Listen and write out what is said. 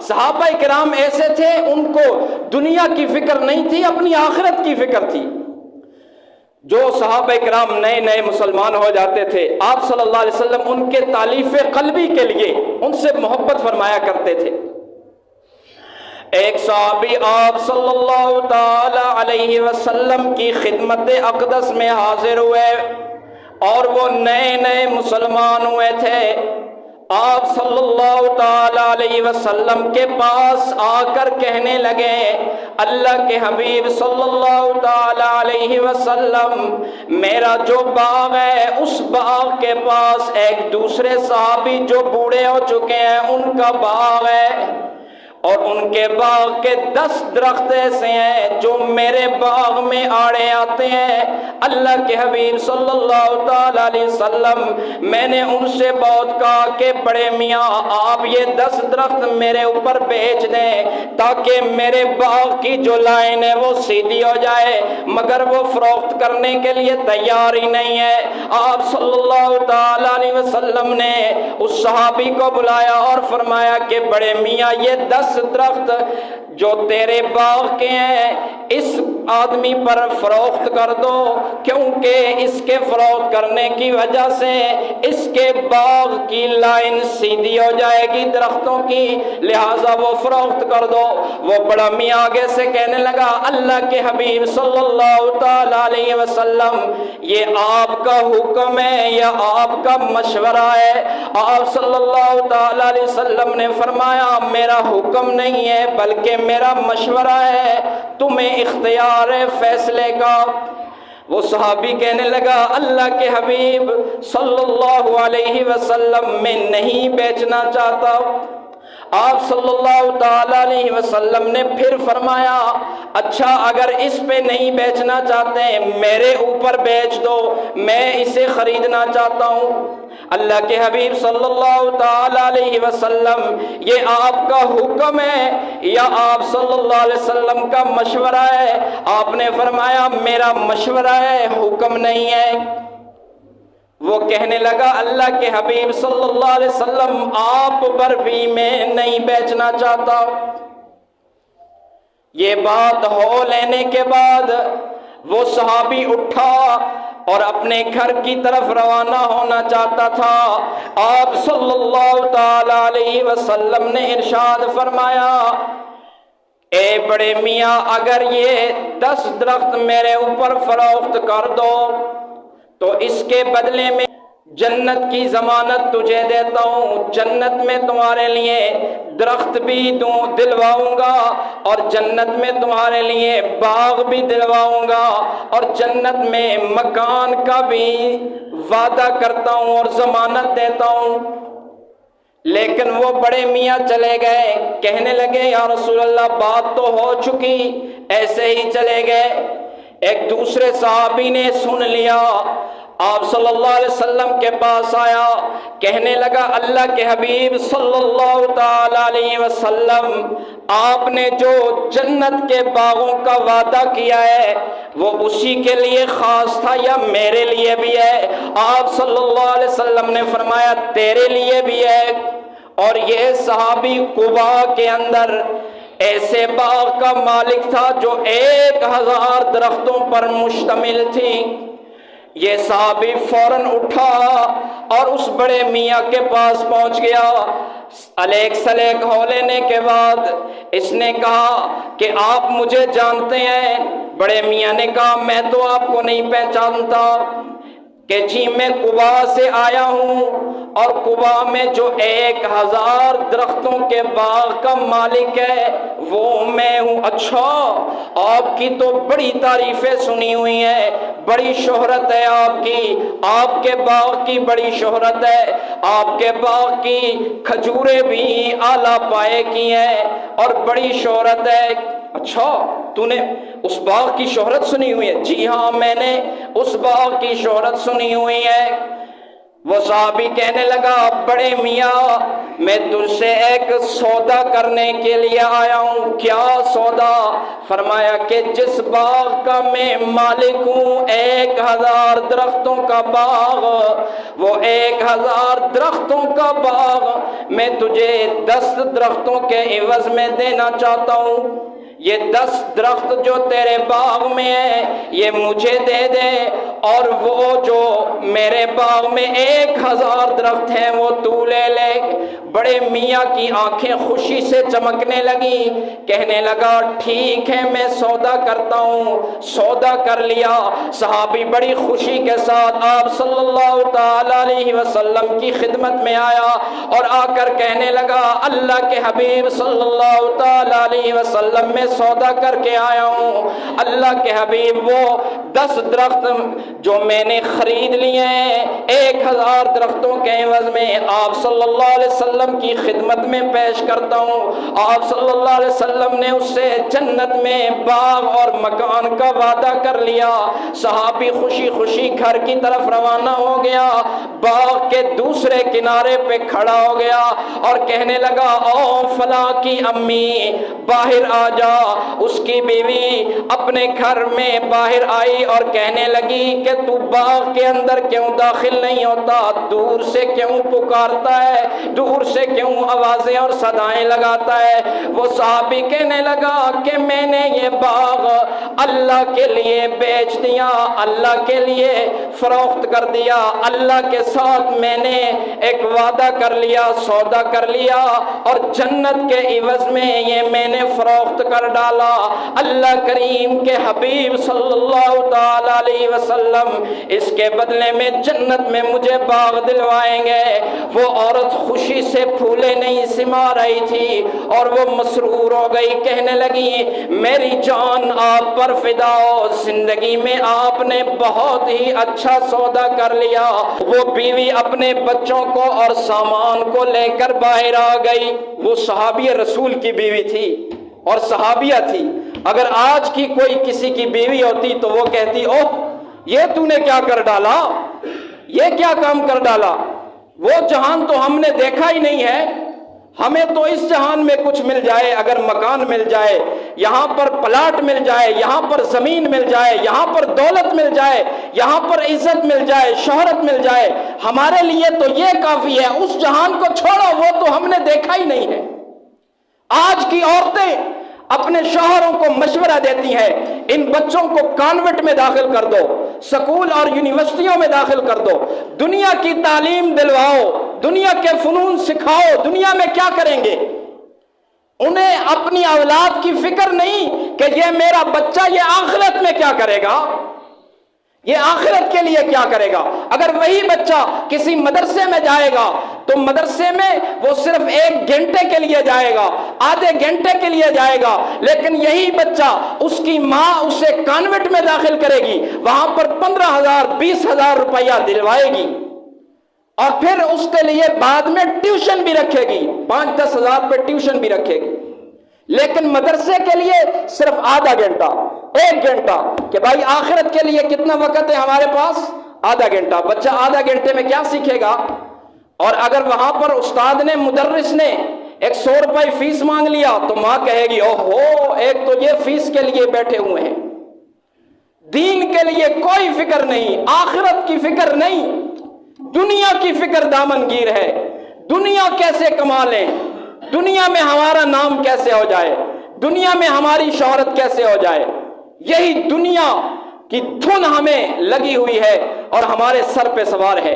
صحابہ کرام ایسے تھے، ان کو دنیا کی فکر نہیں تھی، اپنی آخرت کی فکر تھی۔ جو صحابہ کرام نئے نئے مسلمان ہو جاتے تھے، آپ صلی اللہ علیہ وسلم ان کے تالیف قلبی کے لیے ان سے محبت فرمایا کرتے تھے۔ ایک صحابی آپ صلی اللہ تعالی علیہ وسلم کی خدمت اقدس میں حاضر ہوئے اور وہ نئے نئے مسلمان ہوئے تھے۔ آپ صلی اللہ تعالی علیہ وسلم کے پاس آ کر کہنے لگے، اللہ کے حبیب صلی اللہ تعالی علیہ وسلم، میرا جو باغ ہے اس باغ کے پاس ایک دوسرے صحابی جو بوڑھے ہو چکے ہیں ان کا باغ ہے، اور ان کے باغ کے 10 درخت ایسے ہیں جو میرے باغ میں آڑے آتے ہیں۔ اللہ کے حبیب صلی اللہ تعالی علیہ وسلم، میں نے ان سے بہت کہا کہ بڑے میاں آپ یہ 10 درخت میرے اوپر بیچ دیں تاکہ میرے باغ کی جو لائن ہے وہ سیدھی ہو جائے، مگر وہ فروخت کرنے کے لیے تیار ہی نہیں ہے۔ آپ صلی اللہ تعالی علیہ وسلم نے اس صحابی کو بلایا اور فرمایا کہ بڑے میاں یہ 10 درخت جو تیرے باغ کے ہیں اس آدمی پر فروخت کر دو، کیونکہ اس کے فروخت کرنے کی وجہ سے اس کے باغ کی لائن سیدھی ہو جائے گی درختوں کی، لہٰذا وہ فروخت کر دو۔ وہ بڑا میاں آگے سے کہنے لگا، اللہ کے حبیب صلی اللہ تعالی علیہ وسلم، یہ آپ کا حکم ہے یا آپ کا مشورہ ہے؟ آپ صلی اللہ تعالی علیہ وسلم نے فرمایا، میرا حکم نہیں ہے بلکہ میرا مشورہ ہے، تمہیں اختیار ہے فیصلے کا۔ وہ صحابی کہنے لگا، اللہ کے حبیب صلی اللہ علیہ وسلم میں نہیں بیچنا چاہتا۔ آپ صلی اللہ تعالی علیہ وسلم نے پھر فرمایا، اچھا اگر اس پہ نہیں بیچنا چاہتے میرے اوپر بیچ دو، میں اسے خریدنا چاہتا ہوں۔ اللہ کے حبیب صلی اللہ تعالی علیہ وسلم، یہ آپ کا حکم ہے یا آپ صلی اللہ علیہ وسلم کا مشورہ ہے؟ آپ نے فرمایا، میرا مشورہ ہے، حکم نہیں ہے۔ وہ کہنے لگا، اللہ کے حبیب صلی اللہ علیہ وسلم آپ پر بھی میں نہیں بیچنا چاہتا۔ یہ بات ہو لینے کے بعد وہ صحابی اٹھا اور اپنے گھر کی طرف روانہ ہونا چاہتا تھا۔ آپ صلی اللہ تعالی علیہ وسلم نے ارشاد فرمایا، اے بڑے میاں اگر یہ 10 درخت میرے اوپر فروخت کر دو تو اس کے بدلے میں جنت کی ضمانت تجھے دیتا ہوں، جنت میں تمہارے لیے درخت بھی دلواؤں گا اور جنت میں تمہارے لیے باغ بھی دلواؤں گا اور جنت میں مکان کا بھی وعدہ کرتا ہوں اور ضمانت دیتا ہوں۔ لیکن وہ بڑے میاں چلے گئے، کہنے لگے، یا رسول اللہ بات تو ہو چکی، ایسے ہی چلے گئے۔ ایک دوسرے صحابی نے سن لیا، آپ صلی اللہ علیہ وسلم کے پاس آیا، کہنے لگا، اللہ کے حبیب صلی اللہ تعالی علیہ وسلم، آپ نے جو جنت کے باغوں کا وعدہ کیا ہے وہ اسی کے لیے خاص تھا یا میرے لیے بھی ہے؟ آپ صلی اللہ علیہ وسلم نے فرمایا، تیرے لیے بھی ہے۔ اور یہ صحابی قباء کے اندر ایسے باغ کا مالک تھا جو 1000 درختوں پر مشتمل تھی۔ یہ صحابی فوراً اٹھا اور اس بڑے میاں کے پاس پہنچ گیا۔ الیک سلیک ہو لینے کے بعد اس نے کہا کہ آپ مجھے جانتے ہیں؟ بڑے میاں نے کہا، میں تو آپ کو نہیں پہچانتا۔ کہ جی میں قباء سے آیا ہوں اور قباء میں جو 1000 درختوں کے باغ کا مالک ہے وہ میں ہوں۔ اچھا، آپ کی تو بڑی تعریفیں سنی ہوئی ہیں، بڑی شہرت ہے آپ کی، آپ کے باغ کی بڑی شہرت ہے، آپ کے باغ کی کھجوریں بھی اعلیٰ پائے کی ہیں اور بڑی شہرت ہے۔ اچھا، تو نے اس باغ کی شہرت سنی ہوئی ہے؟ جی ہاں، میں نے اس باغ کی شہرت سنی ہوئی ہے۔ وہ صحابی کہنے لگا بڑے میاں میں تجھ سے ایک سودا کرنے کے لیے آیا ہوں۔ کیا سودا؟ فرمایا کہ جس باغ کا میں مالک ہوں، 1000 درختوں کا باغ، وہ 1000 درختوں کا باغ میں تجھے 10 درختوں کے عوض میں دینا چاہتا ہوں۔ یہ 10 درخت جو تیرے باغ میں ہے یہ مجھے دے دے، اور وہ جو میرے باغ میں 1000 درخت ہیں وہ تو لے لے۔ بڑے میاں کی آنکھیں خوشی سے چمکنے لگی، کہنے لگا ٹھیک ہے میں سودا کرتا ہوں۔ سودا کر لیا۔ صحابی بڑی خوشی کے ساتھ آپ صلی اللہ تعالی علیہ وسلم کی خدمت میں آیا اور آ کر کہنے لگا اللہ کے حبیب صلی اللہ تعالی علیہ وسلم میں سودا کر کے آیا ہوں۔ اللہ کے حبیب وہ 10 درخت جو میں نے خرید لیے ہیں 1000 درختوں کے عوض میں آپ صلی اللہ علیہ وسلم کی خدمت میں پیش کرتا ہوں۔ آپ صلی اللہ علیہ وسلم نے اس سے جنت میں باغ اور مکان کا وعدہ کر لیا۔ صحابی خوشی خوشی گھر کی طرف روانہ ہو گیا، باغ کے دوسرے کنارے پہ کھڑا ہو گیا اور کہنے لگا او فلاں کی امی باہر آ جا۔ اس کی بیوی اپنے گھر میں باہر آئی اور کہنے لگی کہ تو باغ کے اندر کیوں داخل نہیں ہوتا، دور سے کیوں پکارتا ہے، دور سے کیوں آوازیں اور صدائیں لگاتا ہے۔ وہ صحابی کہنے لگا کہ میں نے یہ باغ اللہ کے لیے بیچ دیا، اللہ کے لیے فروخت کر دیا، اللہ کے ساتھ میں نے ایک وعدہ کر لیا، سودا کر لیا اور جنت کے عوض میں یہ میں نے فروخت کر ڈالا۔ اللہ کریم کے حبیب صلی اللہ تعالی علیہ وسلم اس کے بدلے میں جنت میں مجھے باغ دلوائیں گے۔ وہ عورت خوشی سے پھولے نہیں سما رہی تھی اور وہ مسرور ہو گئی، کہنے لگی میری جان آپ پر فدا ہو، زندگی میں آپ نے بہت ہی اچھا سودا کر لیا۔ وہ بیوی اپنے بچوں کو اور سامان کو لے کر باہر آ گئی۔ وہ صحابی رسول کی بیوی تھی اور صحابیہ تھی۔ اگر آج کی کوئی کسی کی بیوی ہوتی تو وہ کہتی اوہ یہ تو نے کیا کر ڈالا، یہ کیا کام کر ڈالا، وہ جہان تو ہم نے دیکھا ہی نہیں ہے، ہمیں تو اس جہان میں کچھ مل جائے، اگر مکان مل جائے، یہاں پر پلاٹ مل جائے، یہاں پر زمین مل جائے، یہاں پر دولت مل جائے، یہاں پر عزت مل جائے، شہرت مل جائے، ہمارے لیے تو یہ کافی ہے، اس جہان کو چھوڑو وہ تو ہم نے دیکھا ہی نہیں ہے۔ آج کی عورتیں اپنے شوہروں کو مشورہ دیتی ہیں ان بچوں کو کانوینٹ میں داخل کر دو، سکول اور یونیورسٹیوں میں داخل کر دو، دنیا کی تعلیم دلواؤ، دنیا کے فنون سکھاؤ، دنیا میں کیا کریں گے؟ انہیں اپنی اولاد کی فکر نہیں کہ یہ میرا بچہ یہ آخرت میں کیا کرے گا، یہ آخرت کے لیے کیا کرے گا۔ اگر وہی بچہ کسی مدرسے میں جائے گا تو مدرسے میں وہ صرف 1 گھنٹے کے لیے جائے گا، آدھے گھنٹے کے لیے جائے گا، لیکن یہی بچہ اس کی ماں اسے کانوینٹ میں داخل کرے گی، وہاں پر 15,000 20,000 روپیہ دلوائے گی اور پھر اس کے لیے بعد میں ٹیوشن بھی رکھے گی، 5-10 ہزار پہ ٹیوشن بھی رکھے گی۔ لیکن مدرسے کے لیے صرف آدھا گھنٹہ 1 گھنٹہ کہ بھائی آخرت کے لیے کتنا وقت ہے ہمارے پاس، آدھا گھنٹہ۔ بچہ آدھا گھنٹے میں کیا سیکھے گا؟ اور اگر وہاں پر استاد نے مدرس نے 100 روپے فیس مانگ لیا تو ماں کہے گی اوہو ایک تو یہ فیس کے لیے بیٹھے ہوئے ہیں، دین کے لیے کوئی فکر نہیں، آخرت کی فکر نہیں، دنیا کی فکر دامنگیر ہے، دنیا کیسے کما لیں، دنیا میں ہمارا نام کیسے ہو جائے، دنیا میں ہماری شہرت کیسے ہو جائے، یہی دنیا کی دھن ہمیں لگی ہوئی ہے اور ہمارے سر پہ سوار ہے۔